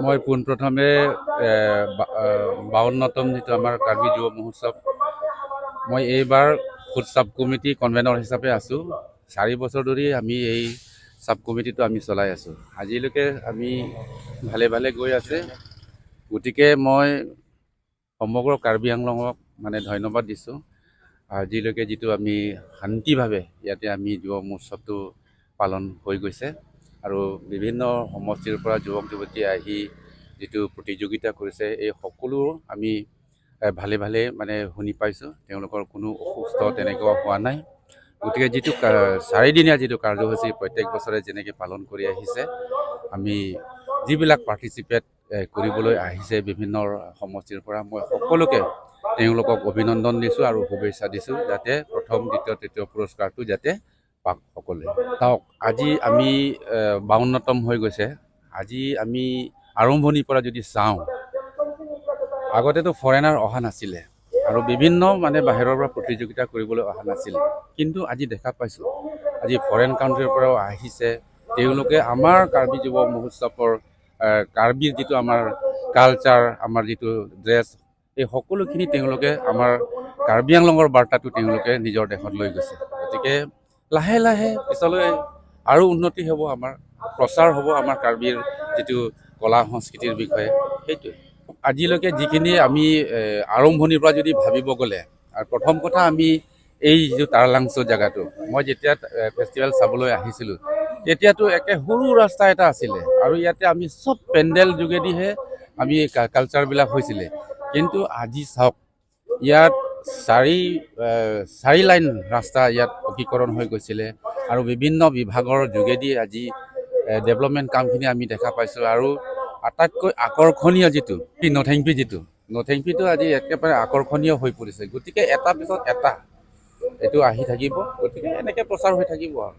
মই পোনপ্ৰথমে 52তম যিটো আমাৰ কাৰ্বি যুৱ মহোৎসৱ, মই এইবাৰ ফুড ছাব কমিটি কনভেনৰ হিচাপে আছোঁ। 4 বছৰ ধৰি আমি এই ছাব কমিটিটো আমি চলাই আছোঁ। আজিলৈকে আমি ভালে ভালে গৈ আছে। গতিকে মই সমগ্ৰ কাৰ্বি আংলঙক ধন্যবাদ দিছোঁ। আজিলৈকে যিটো আমি শান্তিভাৱে ইয়াতে আমি যুৱ মহোৎসৱটো পালন হৈ গৈছে আৰু বিভিন্ন সমষ্টিৰ পৰা যুৱক যুৱতী আহি যিটো প্ৰতিযোগিতা কৰিছে, এই সকলো আমি ভালে ভালে শুনি পাইছোঁ। তেওঁলোকৰ কোনো অসুস্থ তেনেকুৱা হোৱা নাই। গতিকে যিটো 4 দিনীয়া যিটো কাৰ্যসূচী প্ৰত্যেক বছৰে যেনেকৈ পালন কৰি আহিছে, আমি যিবিলাক পাৰ্টিচিপেট কৰিবলৈ আহিছে বিভিন্ন সমষ্টিৰ পৰা, মই সকলোকে তেওঁলোকক অভিনন্দন দিছোঁ আৰু শুভেচ্ছা দিছোঁ, যাতে প্ৰথম, দ্বিতীয়, তৃতীয় পুৰস্কাৰটো যাতে পাওক সকলোৱে। চাওক, আজি আমি 52তম হৈ গৈছে। আজি আমি আৰম্ভণিৰ পৰা যদি চাওঁ, আগতেতো ফৰেনাৰ অহা নাছিলে আৰু বিভিন্ন বাহিৰৰ পৰা প্ৰতিযোগিতা কৰিবলৈ অহা নাছিল। কিন্তু আজি দেখা পাইছোঁ, আজি ফৰেন কাণ্ট্ৰিৰ পৰাও আহিছে। তেওঁলোকে আমাৰ কাৰ্বি যুৱ মহোৎসৱৰ কাৰ্বিৰ যিটো আমাৰ কালচাৰ, আমাৰ যিটো ড্ৰেছ, এই সকলোখিনি তেওঁলোকে আমাৰ কাৰ্বি আংলঙৰ বাৰ্তাটো তেওঁলোকে নিজৰ দেশত লৈ গৈছে। গতিকে লাহে লাহে পিছলৈ আৰু উন্নতি হ'ব, আমাৰ প্ৰচাৰ হ'ব আমাৰ কাৰ্বিৰ যিটো কলা সংস্কৃতিৰ বিষয়ে। সেইটোৱে আজিলৈকে যিখিনি আমি আৰম্ভণিৰ পৰা যদি ভাবিব গ'লে, আৰু প্ৰথম কথা আমি এই যিটো তাৰালাংচো জেগাটো, মই যেতিয়া ফেষ্টিভেল চাবলৈ আহিছিলোঁ, তেতিয়াতো একে সৰু ৰাস্তা এটা আছিলে আৰু ইয়াতে আমি চব পেণ্ডেল যোগেদিহে আমি কালচাৰবিলাক হৈছিলে। কিন্তু আজি চাওক, ইয়াত 4 লাইন ৰাস্তা ইয়াত পকীকৰণ হৈ গৈছিলে আৰু বিভিন্ন বিভাগৰ যোগেদি আজি ডেভেলপমেণ্ট কামখিনি আমি দেখা পাইছোঁ। আৰু আটাইতকৈ আকৰ্ষণীয় যিটো নথেংপিটো আজি একেবাৰে আকৰ্ষণীয় হৈ পৰিছে। গতিকে এটা পিছত এটা এইটো আহি থাকিব। গতিকে এনেকৈ প্ৰচাৰ হৈ থাকিব আৰু।